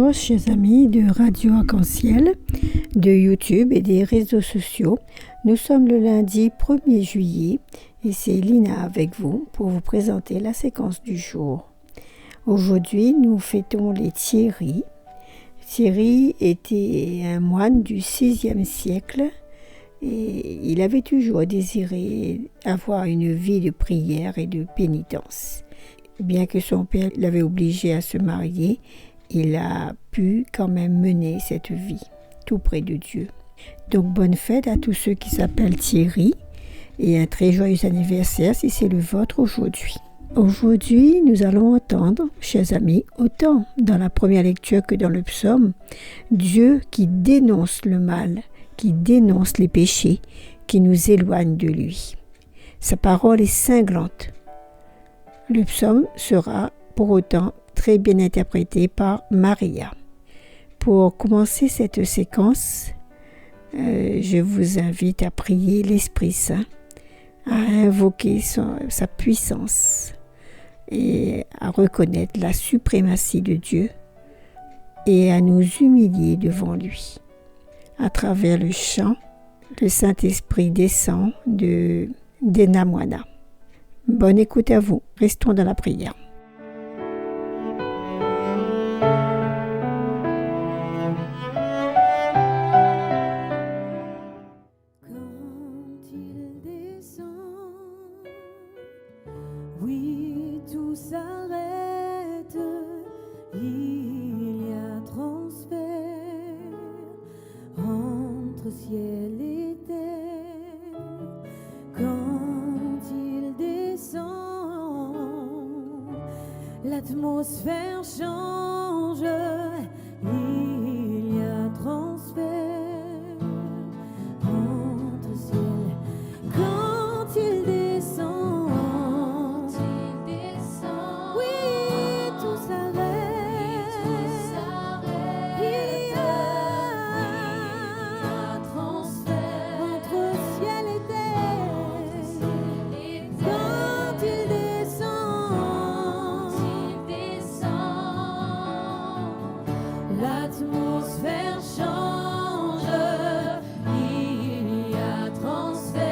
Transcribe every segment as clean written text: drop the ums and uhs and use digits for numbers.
Bonjour chers amis de Radio Arc-en-Ciel, de YouTube et des réseaux sociaux. Nous sommes le lundi 1er juillet et c'est Lina avec vous pour vous présenter la séquence du jour. Aujourd'hui, nous fêtons les Thierry. Thierry était un moine du VIe siècle et il avait toujours désiré avoir une vie de prière et de pénitence. Bien que son père l'avait obligé à se marier, il a pu quand même mener cette vie, tout près de Dieu. Donc bonne fête à tous ceux qui s'appellent Thierry et un très joyeux anniversaire si c'est le vôtre aujourd'hui. Aujourd'hui, nous allons entendre, chers amis, autant dans la première lecture que dans le psaume, Dieu qui dénonce le mal, qui dénonce les péchés, qui nous éloignent de lui. Sa parole est cinglante. Le psaume sera pour autant très bien interprété par Maria. Pour commencer cette séquence, je vous invite à prier l'Esprit Saint, à invoquer sa puissance et à reconnaître la suprématie de Dieu et à nous humilier devant lui. À travers le chant, le Saint-Esprit descend d'Ena Moana. Bonne écoute à vous. Restons dans la prière. Oui, tout s'arrête, il y a transfert entre ciel et terre. Quand il descend, l'atmosphère change, il y a transfert entre ciel. Quand il descend, l'atmosphère change, il y a transfert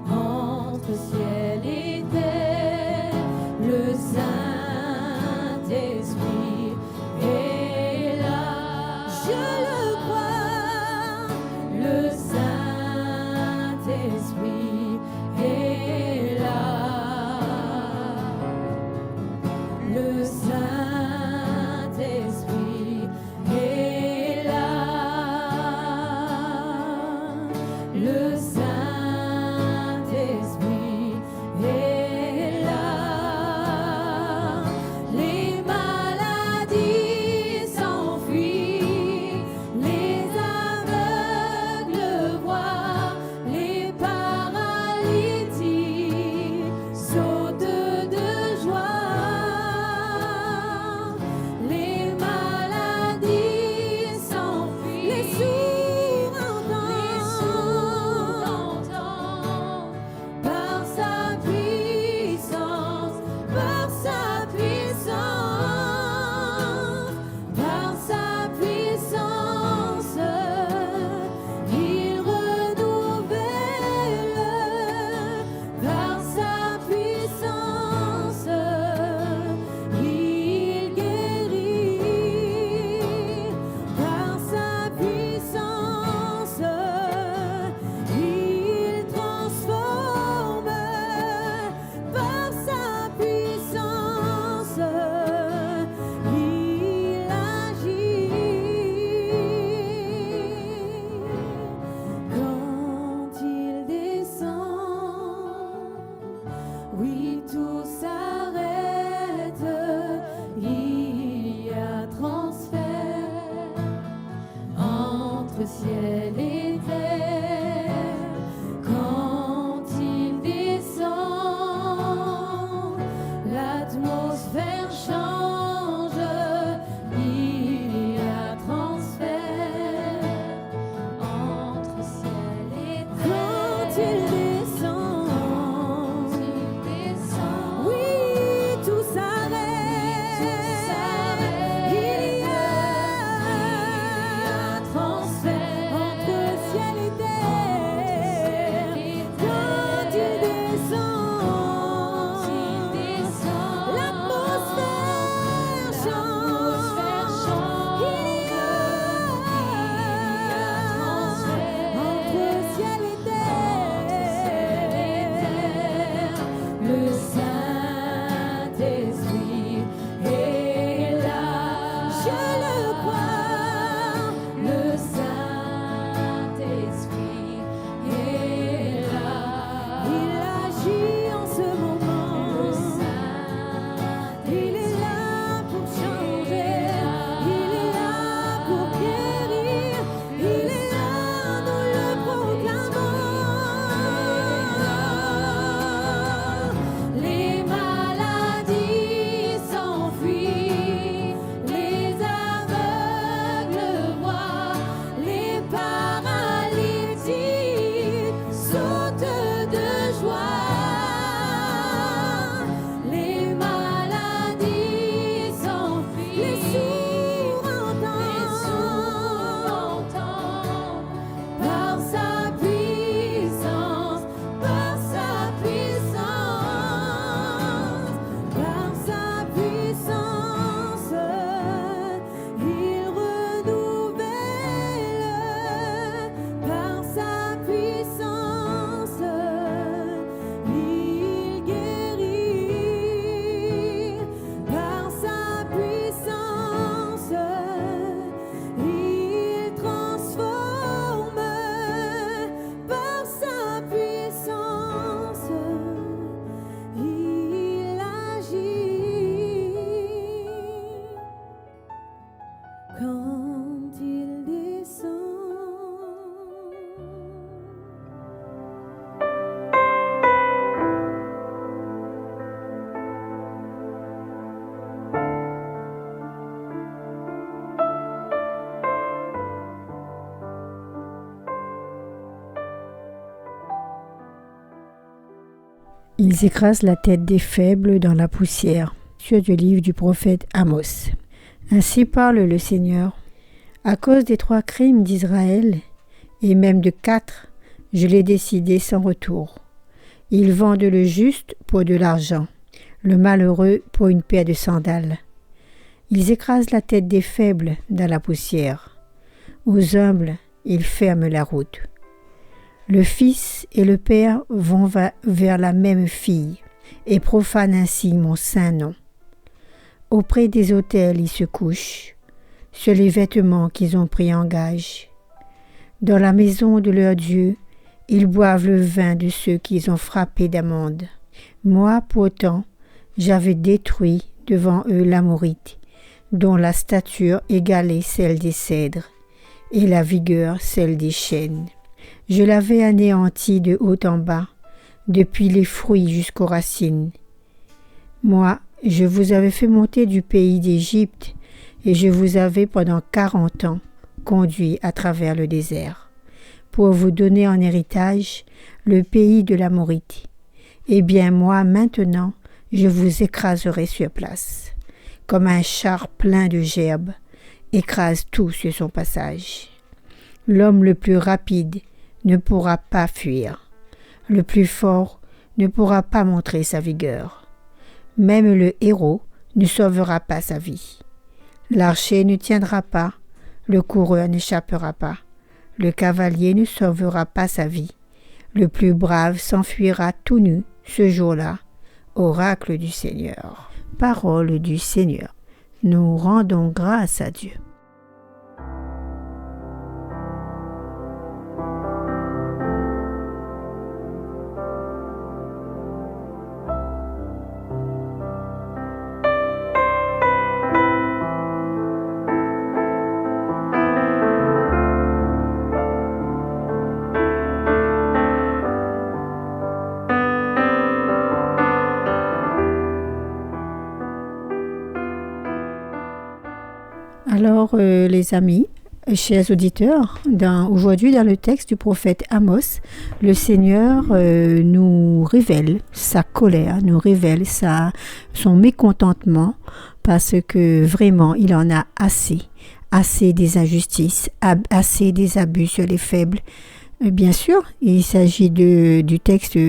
entre ciel et terre. Le Saint-Esprit est là, je le crois. Le Saint-Esprit est là. Le Saint-Esprit est là. Le Saint-Esprit est là. Les maladies s'enfuient, les aveugles voient, les paralytiques sautent de joie. Les maladies s'enfuient, les sourds entendent, Ils écrasent la tête des faibles dans la poussière. Sur du livre du prophète Amos. Ainsi parle le Seigneur. À cause des 3 crimes d'Israël, et même de 4, je l'ai décidé sans retour. Ils vendent le juste pour de l'argent, le malheureux pour une paire de sandales. Ils écrasent la tête des faibles dans la poussière. Aux humbles, ils ferment la route. Le fils et le père vont vers la même fille et profanent ainsi mon saint nom. Auprès des autels, ils se couchent, sur les vêtements qu'ils ont pris en gage. Dans la maison de leur Dieu, ils boivent le vin de ceux qu'ils ont frappés d'amende. Moi, pourtant, j'avais détruit devant eux l'Amorite, dont la stature égalait celle des cèdres, et la vigueur celle des chênes. Je l'avais anéanti de haut en bas, depuis les fruits jusqu'aux racines. Moi, je vous avais fait monter du pays d'Égypte, et je vous avais pendant 40 ans conduit à travers le désert, pour vous donner en héritage le pays de l'Amorite. Eh bien moi, maintenant, je vous écraserai sur place, comme un char plein de gerbes écrase tout sur son passage. L'homme le plus rapide ne pourra pas fuir, le plus fort ne pourra pas montrer sa vigueur. Même le héros ne sauvera pas sa vie. L'archer ne tiendra pas, le coureur n'échappera pas, le cavalier ne sauvera pas sa vie. Le plus brave s'enfuira tout nu ce jour-là. Oracle du Seigneur. Parole du Seigneur. Nous rendons grâce à Dieu. Alors, les amis, chers auditeurs, aujourd'hui dans le texte du prophète Amos, le Seigneur nous révèle sa colère, nous révèle son mécontentement parce que vraiment il en a assez des injustices, assez des abus sur les faibles. Bien sûr, il s'agit du texte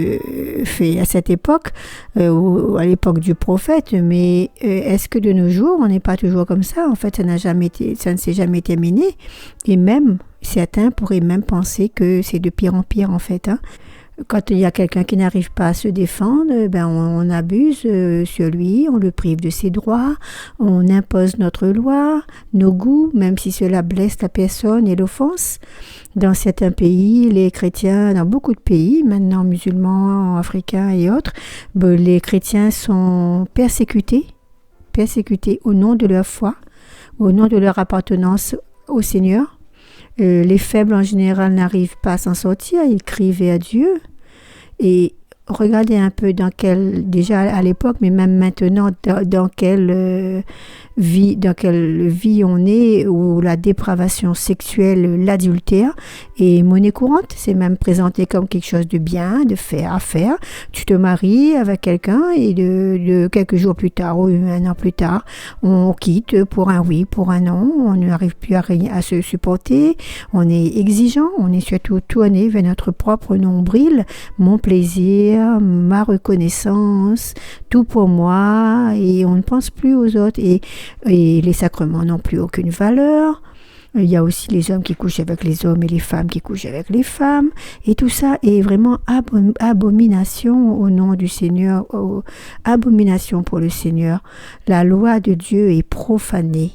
fait à cette époque, à l'époque du prophète, mais est-ce que de nos jours, on n'est pas toujours comme ça? En fait, ça ne s'est jamais terminé, et même, certains pourraient même penser que c'est de pire en pire, en fait. Quand il y a quelqu'un qui n'arrive pas à se défendre, on abuse sur lui, on le prive de ses droits, on impose notre loi, nos goûts, même si cela blesse la personne et l'offense. Dans certains pays, les chrétiens, dans beaucoup de pays, maintenant musulmans, africains et autres, les chrétiens sont persécutés au nom de leur foi, au nom de leur appartenance au Seigneur. Les faibles en général n'arrivent pas à s'en sortir, ils crient vers Dieu. Et regardez un peu déjà à l'époque, mais même maintenant, dans quelle vie on est, où la dépravation sexuelle, l'adultère est monnaie courante. C'est même présenté comme quelque chose de bien, à faire. Tu te maries avec quelqu'un et de quelques jours plus tard ou un an plus tard, on quitte pour un oui, pour un non. On n'arrive plus à se supporter. On est exigeant. On est surtout tourné vers notre propre nombril, mon plaisir, ma reconnaissance, tout pour moi, et on ne pense plus aux autres, et les sacrements n'ont plus aucune valeur. Il y a aussi les hommes qui couchent avec les hommes et les femmes qui couchent avec les femmes, et tout ça est vraiment abomination au nom du Seigneur, abomination pour le Seigneur. La loi de Dieu est profanée.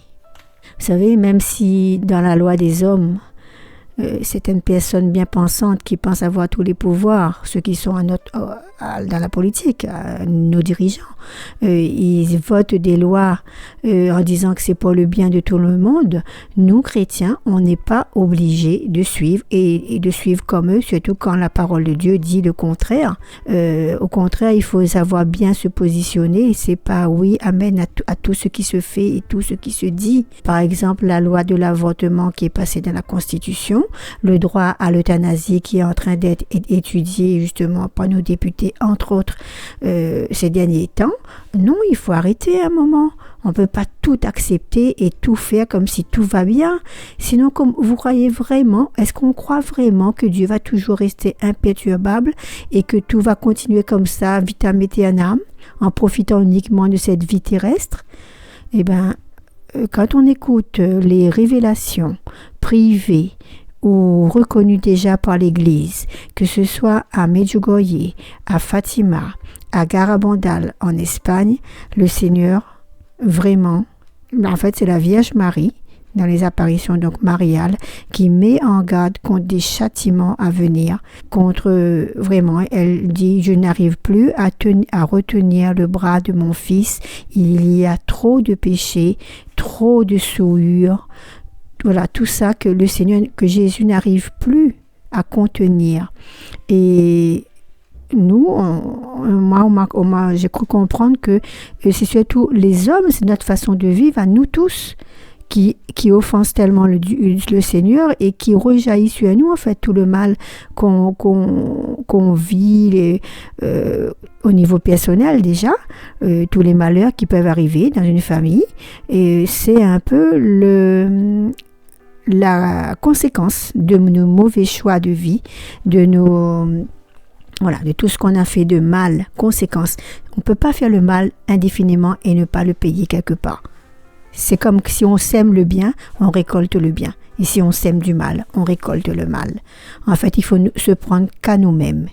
Vous savez, même si dans la loi des hommes, certaines personnes bien pensantes qui pensent avoir tous les pouvoirs, ceux qui sont dans la politique, nos dirigeants, ils votent des lois en disant que c'est pour le bien de tout le monde. Nous, chrétiens, on n'est pas obligés de suivre et de suivre comme eux, surtout quand la parole de Dieu dit le contraire. Au contraire, il faut savoir bien se positionner. C'est pas oui, amen à tout ce qui se fait et tout ce qui se dit. Par exemple, la loi de l'avortement qui est passée dans la Constitution, raison. Le droit à l'euthanasie qui est en train d'être étudié justement par nos députés, entre autres, ces derniers temps. Non, il faut arrêter un moment. On ne peut pas tout accepter et tout faire comme si tout va bien. Sinon, comme vous croyez vraiment, est-ce qu'on croit vraiment que Dieu va toujours rester imperturbable et que tout va continuer comme ça, vitam aeternam, en profitant uniquement de cette vie terrestre? Eh bien, quand on écoute les révélations privées ou reconnues déjà par l'Église, que ce soit à Medjugorje, à Fatima, à Garabandal en Espagne, le Seigneur, vraiment, en fait c'est la Vierge Marie, dans les apparitions donc mariales, qui met en garde contre des châtiments à venir, contre vraiment, elle dit, je n'arrive plus à retenir le bras de mon fils, il y a trop de péchés, trop de souillures, voilà, tout ça que le Seigneur, que Jésus n'arrive plus à contenir. Et nous, j'ai cru comprendre que c'est surtout les hommes, c'est notre façon de vivre à nous tous qui offense tellement le Seigneur et qui rejaillit sur nous, en fait, tout le mal qu'on vit au niveau personnel déjà, tous les malheurs qui peuvent arriver dans une famille. Et c'est un peu la conséquence de nos mauvais choix de vie, de tout ce qu'on a fait de mal, conséquence. On ne peut pas faire le mal indéfiniment et ne pas le payer quelque part. C'est comme si on sème le bien, on récolte le bien. Et si on sème du mal, on récolte le mal. En fait, il faut se prendre qu'à nous-mêmes.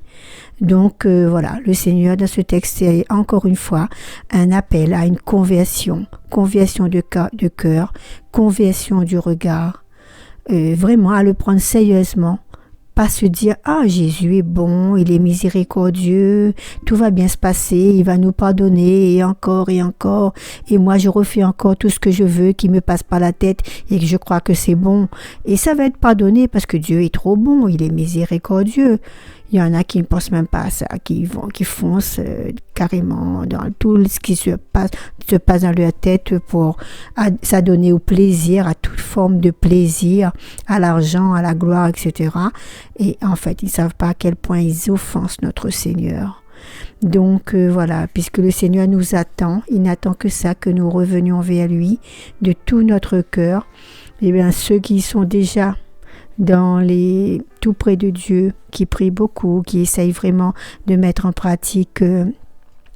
Donc voilà, le Seigneur dans ce texte, c'est encore une fois un appel à une conversion de cœur, conversion du regard, vraiment à le prendre sérieusement. Pas se dire « Ah, Jésus est bon, il est miséricordieux, tout va bien se passer, il va nous pardonner et encore, et moi je refais encore tout ce que je veux, qui me passe par la tête et que je crois que c'est bon. » Et ça va être pardonné parce que Dieu est trop bon, il est miséricordieux. Il y en a qui ne pensent même pas à ça, qui foncent carrément dans tout ce qui se passe dans leur tête pour s'adonner au plaisir, à toute forme de plaisir, à l'argent, à la gloire, etc. Et en fait, ils ne savent pas à quel point ils offensent notre Seigneur. Donc voilà, puisque le Seigneur nous attend, il n'attend que ça, que nous revenions vers lui de tout notre cœur. Et bien ceux qui sont déjà tout près de Dieu, qui prient beaucoup, qui essayent vraiment de mettre en pratique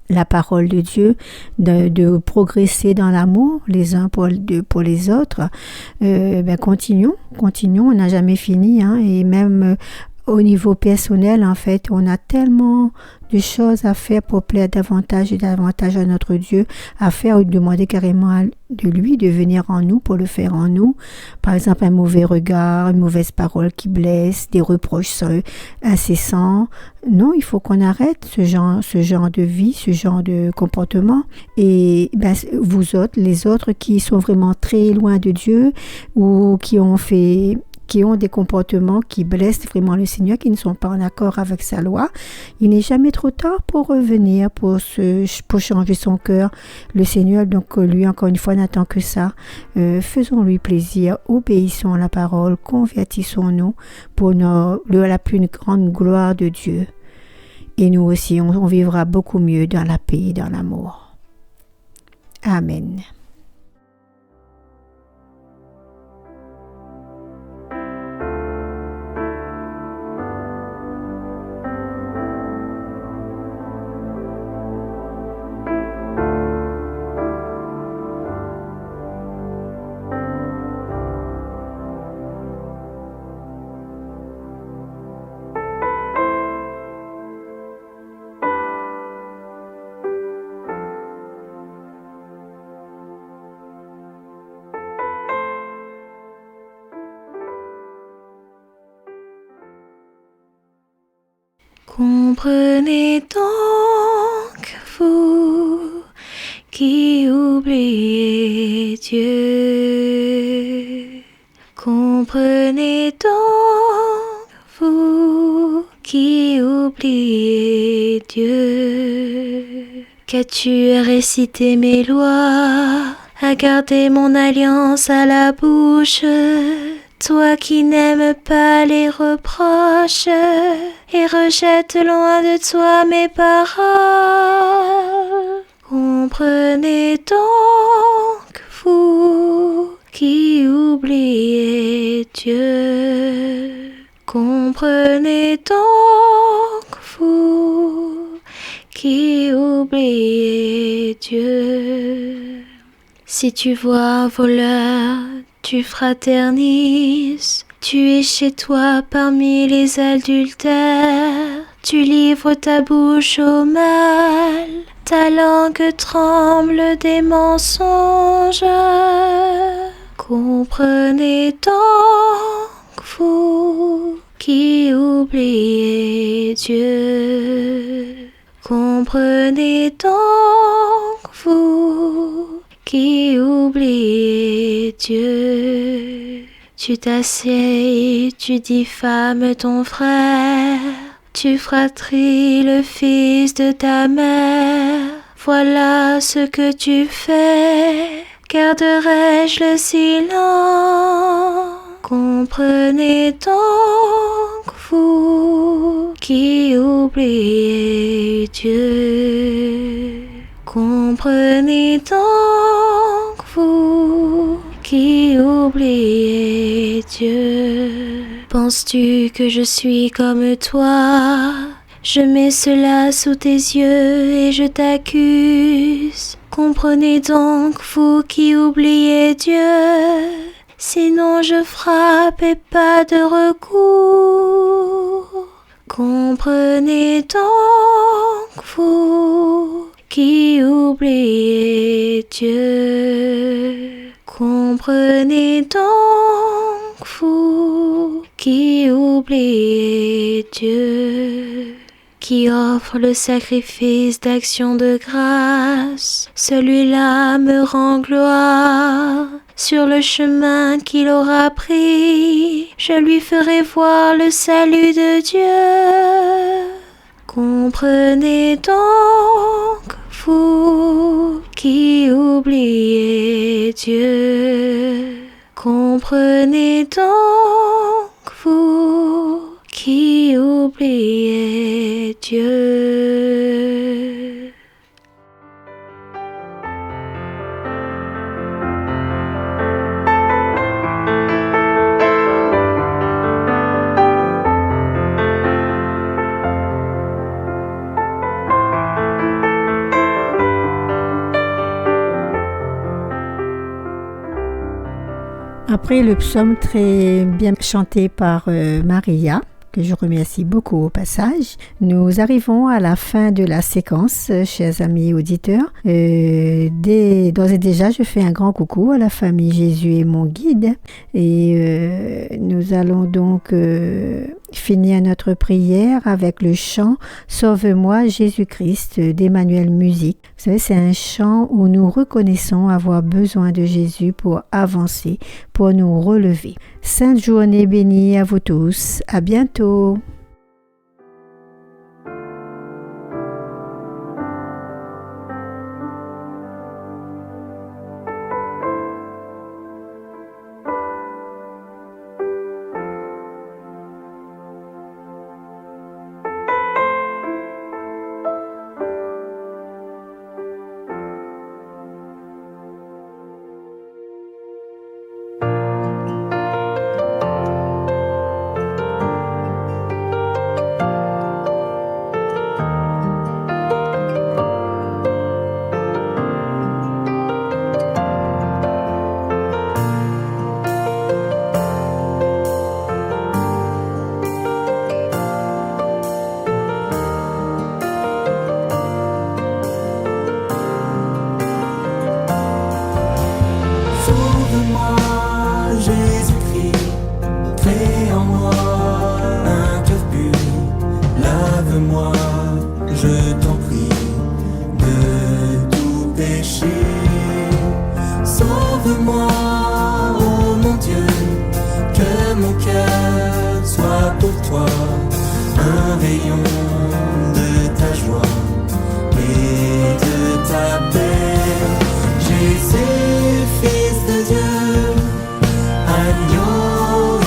la parole de Dieu, de progresser dans l'amour les uns pour les autres, continuons, on n'a jamais fini, hein, et même au niveau personnel, en fait, on a tellement de choses à faire pour plaire davantage et davantage à notre Dieu, à faire ou demander carrément de lui de venir en nous pour le faire en nous. Par exemple, un mauvais regard, une mauvaise parole qui blesse, des reproches incessants. Non, il faut qu'on arrête ce genre de vie, ce genre de comportement. Et vous autres, les autres qui sont vraiment très loin de Dieu ou qui ont des comportements qui blessent vraiment le Seigneur, qui ne sont pas en accord avec sa loi, il n'est jamais trop tard pour revenir, pour changer son cœur. Le Seigneur, donc lui, encore une fois, n'attend que ça. Faisons-lui plaisir, obéissons à la parole, convertissons-nous pour la plus grande gloire de Dieu. Et nous aussi, on vivra beaucoup mieux dans la paix et dans l'amour. Amen. Comprenez donc, vous qui oubliez Dieu. Comprenez donc, vous qui oubliez Dieu. Qu'as-tu à réciter mes lois, à garder mon alliance à la bouche, toi qui n'aimes pas les reproches et rejettes loin de toi mes paroles. Comprenez donc, vous qui oubliez Dieu. Comprenez donc, vous qui oubliez Dieu. Si tu vois un voleur, tu fraternises, tu es chez toi parmi les adultères, tu livres ta bouche au mal, ta langue tremble des mensonges. Comprenez donc, vous qui oubliez Dieu. Comprenez donc, vous qui oubliez Dieu. Tu t'assieds, tu diffames ton frère, tu fratries le fils de ta mère. Voilà ce que tu fais, garderai-je le silence? Comprenez donc, vous qui oubliez Dieu. Comprenez donc, vous qui oubliez Dieu. Penses-tu que je suis comme toi? Je mets cela sous tes yeux et je t'accuse. Comprenez donc, vous qui oubliez Dieu. Sinon je frappe et pas de recours. Comprenez donc, vous qui oubliez Dieu. Comprenez donc, vous qui oubliez Dieu. Qui offre le sacrifice d'action de grâce, celui-là me rend gloire. Sur le chemin qu'il aura pris, je lui ferai voir le salut de Dieu. Comprenez donc, vous qui oubliez Dieu. Comprenez donc, vous qui oubliez Dieu. Après le psaume très bien chanté par Maria, que je remercie beaucoup au passage, nous arrivons à la fin de la séquence, chers amis auditeurs. D'ores et déjà, je fais un grand coucou à la famille Jésus est mon guide. Et nous allons donc finir notre prière avec le chant « Sauve-moi Jésus-Christ » d'Emmanuel Musique. Vous savez, c'est un chant où nous reconnaissons avoir besoin de Jésus pour avancer, pour nous relever. Sainte journée bénie à vous tous. À bientôt. Jésus, Fils de Dieu, agneau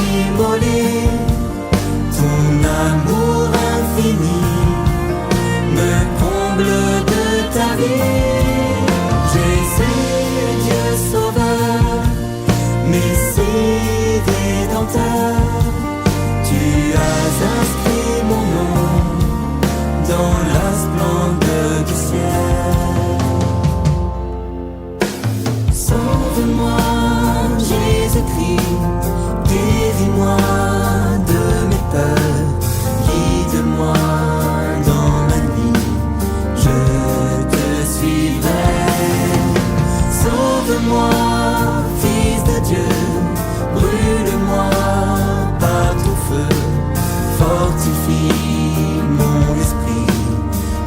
fortifie mon esprit.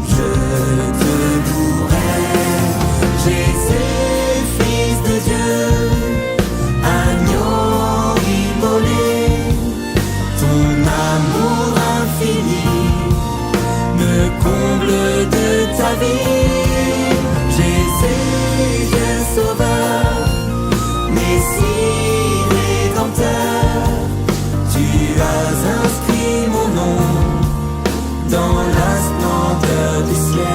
Je te louerai, Jésus, Fils de Dieu, agneau immolé. Ton amour infini me comble de ta vie. Jésus, Dieu sauveur, Messie rédempteur, tu as inscrit mon nom dans la splendeur du ciel.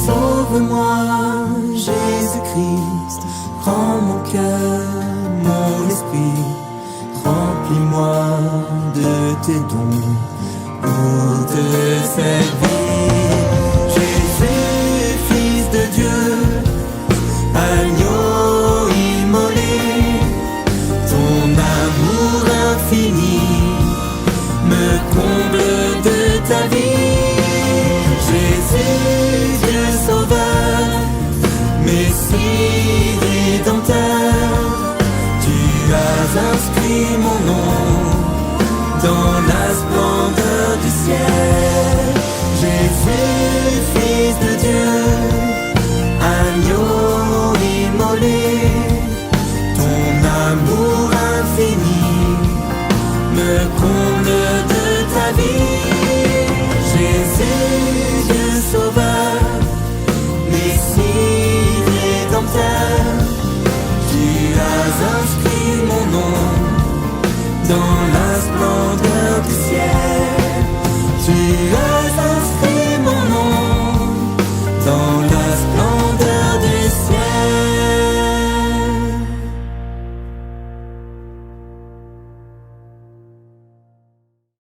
Sauve-moi, Jésus-Christ, prends mon cœur, mon esprit, remplis-moi de tes dons pour te servir. Jésus, Fils de Dieu, agneau immolé, ton amour infini me comble de ta vie.